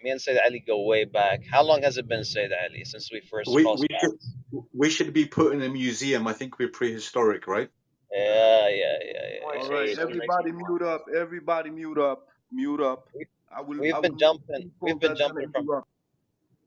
Me and Sayyid Ali go way back. How long has it been, Sayyid Ali, since we first We crossed we should paths? we should be put in a museum. I think we're prehistoric, right? Yeah. All So, right, so everybody mute up. Everybody mute up. Mute up. we, I will. we've I been will make jumping. people that's gonna interrupt.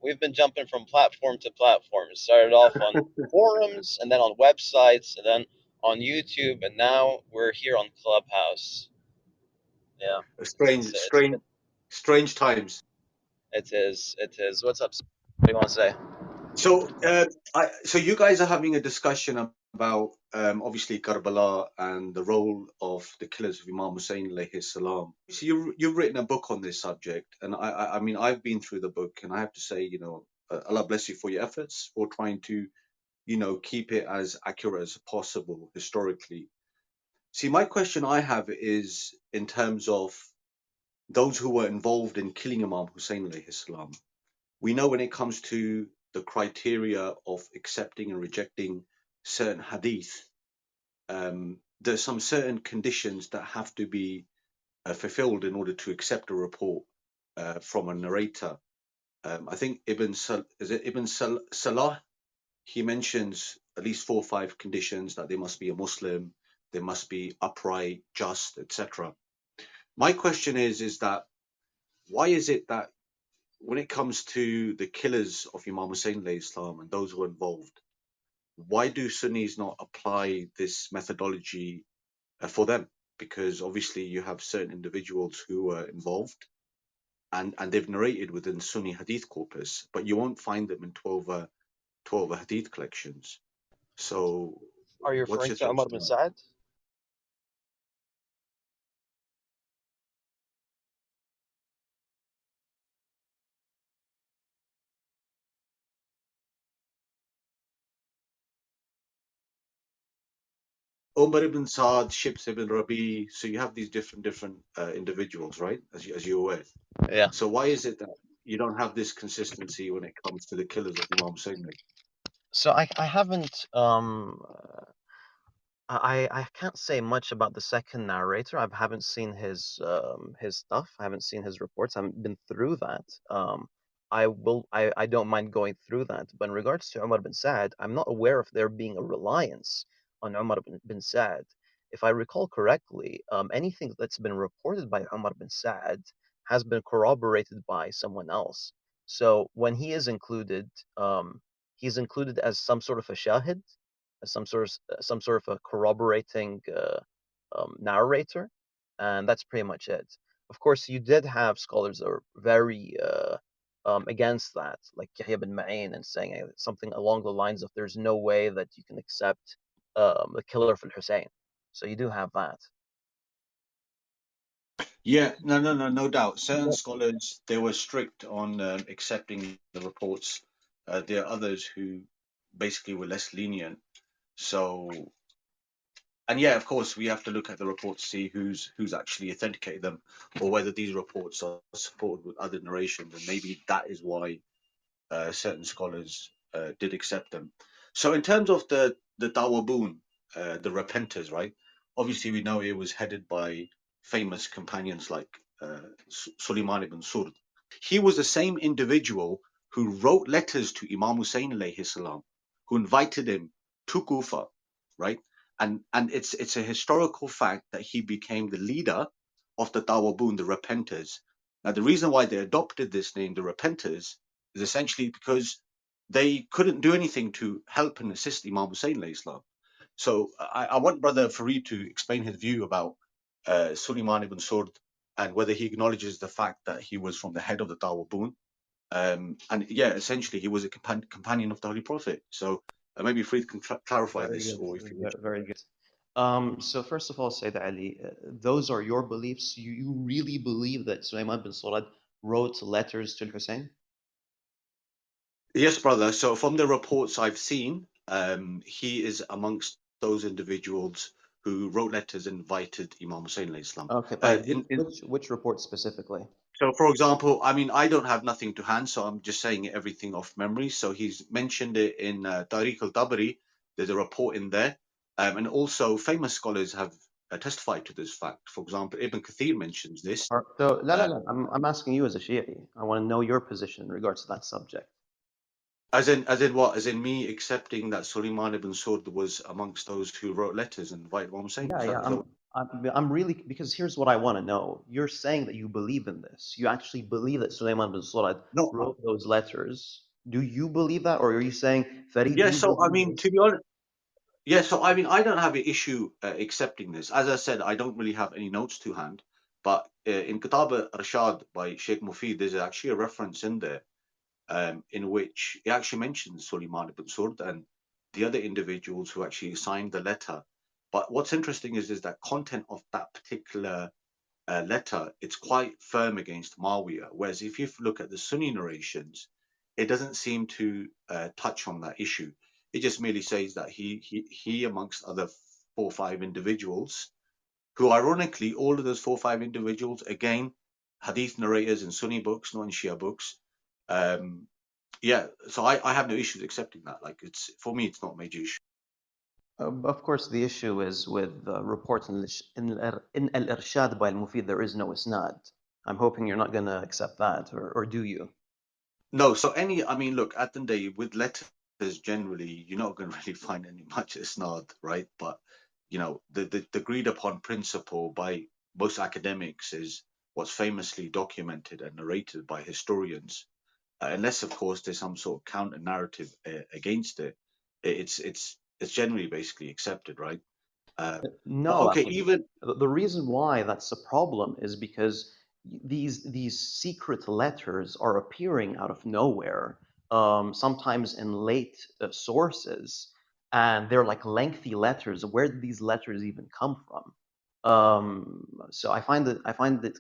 We've been jumping from platform to platform. It started off on forums, and then on websites, and then on YouTube, and now we're here on Clubhouse. Yeah, Strange, it's been, strange times. it is. What's up? What do you want to say? So, so you guys are having a discussion about obviously Karbala and the role of the killers of Imam Hussain alayhi salam. So you've written a book on this subject, and I mean I've been through the book, and I have to say, you know, Allah bless you for your efforts for trying to, you know, keep it as accurate as possible historically. See, my question I have is in terms of those who were involved in killing Imam Hussain alayhi salam. We know when it comes to the criteria of accepting and rejecting certain hadith, there's some certain conditions that have to be fulfilled in order to accept a report from a narrator. I think Ibn Salah, he mentions at least 4 or 5 conditions: that they must be a Muslim, they must be upright, just, etc. My question is that why is it that when it comes to the killers of Imam Hussain alayhi salam and those who are involved, why do Sunnis not apply this methodology for them? Because obviously you have certain individuals who were involved and they've narrated within Sunni hadith corpus, but you won't find them in 12 hadith collections. So Are you what's referring your to thoughts Umar bin on that? Saad? Umar ibn Saad, Shibs ibn Rabi, so you have these different individuals, right? As you're aware. Yeah. So why is it that you don't have this consistency when it comes to the killers of Imam Hussein? So I haven't I can't say much about the second narrator. I haven't seen his stuff. I haven't seen his reports. I haven't been through that. I don't mind going through that. But in regards to Umar bin Saad, I'm not aware of there being a reliance on Umar bin Saad. If I recall correctly, anything that's been reported by Umar bin Saad has been corroborated by someone else. So when he's included as some sort of a shahid, some sort of a corroborating narrator, and that's pretty much it. Of course, you did have scholars that were very against that, like Yahya bin Ma'in, and saying something along the lines of "There's no way that you can accept the killer of Al Hussein." So you do have that. Yeah, no doubt. Certain scholars, they were strict on accepting the reports. There are others who basically were less lenient. So, and yeah, of course, we have to look at the reports to see who's actually authenticated them, or whether these reports are supported with other narrations, and maybe that is why certain scholars did accept them. So, in terms of the Tawabun, the repenters, right? Obviously, we know it was headed by famous companions like Sulaiman ibn Surd. He was the same individual who wrote letters to Imam Hussain alayhi salam, who invited him to Kufa, right? And it's a historical fact that he became the leader of the Tawabun, the repenters. Now, the reason why they adopted this name, the repenters, is essentially because they couldn't do anything to help and assist Imam Hussain alayhi salam. So I want Brother Farid to explain his view about Sulaiman ibn Surd and whether he acknowledges the fact that he was from the head of the Tawabun. And yeah, essentially he was a companion of the Holy Prophet. So maybe Farid can clarify Very this, good. or if you wish. Very good. So first of all, Sayyid Ali, those are your beliefs. You really believe that Sulaiman bin Surad wrote letters to Hussein? Yes, brother. So from the reports I've seen, he is amongst those individuals who wrote letters and invited Imam Hussain alayhi salam. Okay, but In which report specifically? So, for example, I mean, I don't have nothing to hand, so I'm just saying everything off memory. So he's mentioned it in Tariq al-Tabari. There's a report in there. And also famous scholars have testified to this fact. For example, Ibn Kathir mentions this. So, لا Uh, لا لا, I'm asking you as a Shi'i. I want to know your position in regards to that subject. as in what? As in me accepting that Sulaiman ibn Surd was amongst those who wrote letters and invited Imam Hussein. Yeah, yeah. Is that I'm really, because here's what I want to know. You're saying that you believe in this. You actually believe that Sulaiman bin Surad no? wrote those letters. Do you believe that, or are you saying, Farid, Yeah. you So I believe mean, to this? be honest, yeah. So I mean, I don't have an issue accepting this. As I said, I don't really have any notes to hand. But in Kitab Rashad by Sheikh Mufid, there's actually a reference in there in which he actually mentions Sulaiman ibn Surd and the other individuals who actually signed the letter. But what's interesting is that content of that particular letter, it's quite firm against Marwiya. Whereas if you look at the Sunni narrations, it doesn't seem to touch on that issue. It just merely says that he amongst other 4 or 5 individuals, who ironically, all of those 4 or 5 individuals, again, hadith narrators in Sunni books, not in Shia books. Um, yeah, so I have no issues accepting that. Like, it's for me, it's not a major issue. Of course, the issue is with reports in Al-Irshad by Al-Mufid, there is no isnad. I'm hoping you're not going to accept that, or do you? No, so I mean, look, at the end of the day, with letters generally, you're not going to really find any much isnad, right? But the agreed upon principle by most academics is what's famously documented and narrated by historians, unless of course there's some sort of counter narrative against it. It's generally basically accepted, right? But No, okay, actually, even the reason why that's a problem is because these secret letters are appearing out of nowhere, sometimes in late sources, and they're like lengthy letters. Where did these letters even come from? So I find it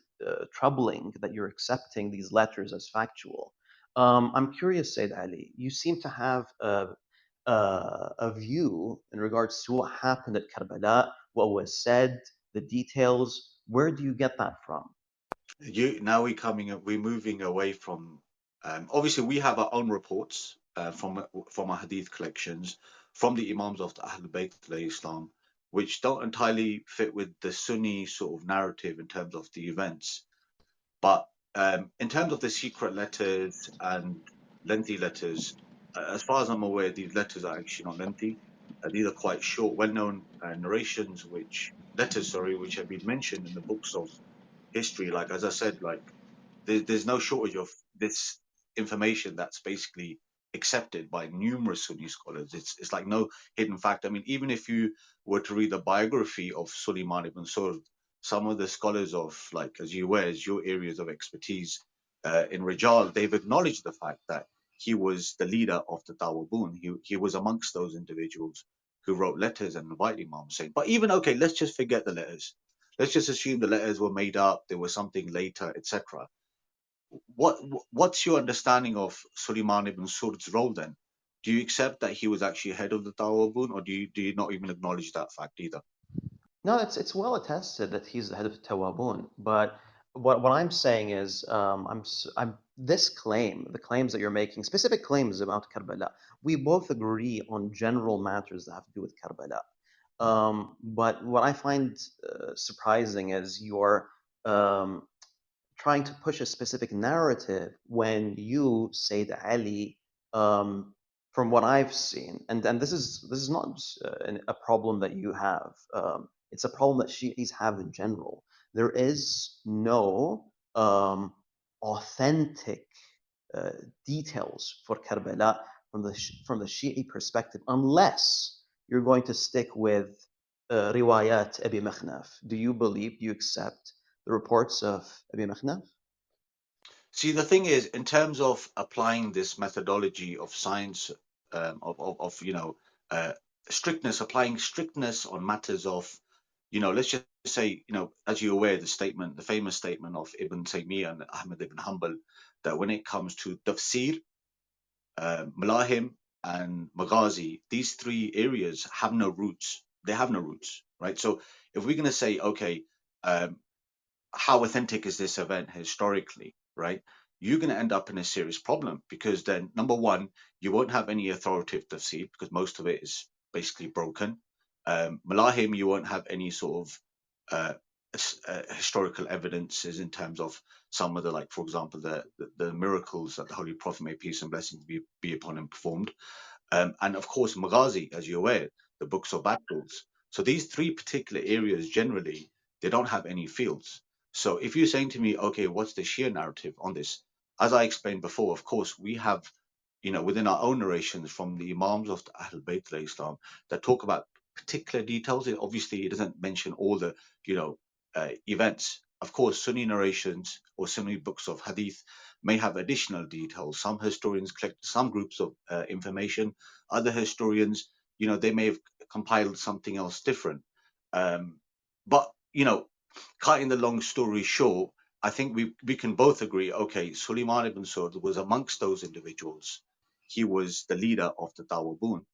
troubling that you're accepting these letters as factual. I'm curious, Said Ali. You seem to have a view in regards to what happened at Karbala, what was said, the details. Where do you get that from? you now we're moving away from obviously we have our own reports from our hadith collections from the imams of the Ahlul Bayt Islam, which don't entirely fit with the Sunni sort of narrative in terms of the events. But in terms of the secret letters and lengthy letters, as far as I'm aware, these letters are actually not lengthy. These are quite short, well-known narrations, letters, sorry, which have been mentioned in the books of history. Like as I said, like there's no shortage of this information that's basically accepted by numerous Sunni scholars. It's like no hidden fact. I mean, even if you were to read the biography of Sulaiman ibn Surd, some of the scholars of, like, as you were, as your areas of expertise in Rijal, they've acknowledged the fact that he was the leader of the Tawabun. He was amongst those individuals who wrote letters and invited Imam Hussein. But even okay, let's just forget the letters. Let's just assume the letters were made up. There was something later, etc. what what's your understanding of Sulaiman ibn Surd's role then? Do you accept that he was actually head of the Tawabun, or do you not even acknowledge that fact either? No, it's well attested that he's the head of Tawabun. But what I'm saying is, I'm this claim, the claims that you're making, specific claims about Karbala, we both agree on general matters that have to do with Karbala. But what I find surprising is you're um, trying to push a specific narrative when you, Sayyid Ali, from what I've seen, and this is not a problem that you have. It's a problem that Shi'is have in general. There is no authentic uh, details for Karbala from the Shi'i perspective, unless you're going to stick with riwayat Abi Makhnaf. Do you accept the reports of Abi Makhnaf? See, the thing is, in terms of applying this methodology of science, of uh, strictness, applying strictness on matters of, let's just say, as you're aware, the famous statement of Ibn Taymiyyah and Ahmad ibn Hanbal, that when it comes to tafsir, Malahim, and Maghazi, these 3 areas have no roots. They have no roots, right? So if we're going to say, okay, um, how authentic is this event historically, right? You're going to end up in a serious problem, because then, number one, you won't have any authoritative tafsir because most of it is basically broken. Malahim, you won't have any sort of historical evidences in terms of some of the, like, for example, the miracles that the Holy Prophet, may peace and blessings be upon him, performed. And of course, Maghazi, as you're aware, the books of battles. So these three particular areas, generally, they don't have any fields. So if you're saying to me, okay, what's the Shia narrative on this? As I explained before, of course, we have, within our own narrations from the Imams of the Ahl Bayt al-Islam that talk about particular details. Obviously, it doesn't mention all the, events. Of course, Sunni narrations or Sunni books of hadith may have additional details. Some historians collect some groups of information. Other historians, they may have compiled something else different. But, cutting the long story short, I think we can both agree, okay, Suleiman ibn Saud was amongst those individuals. He was the leader of the Tawabun.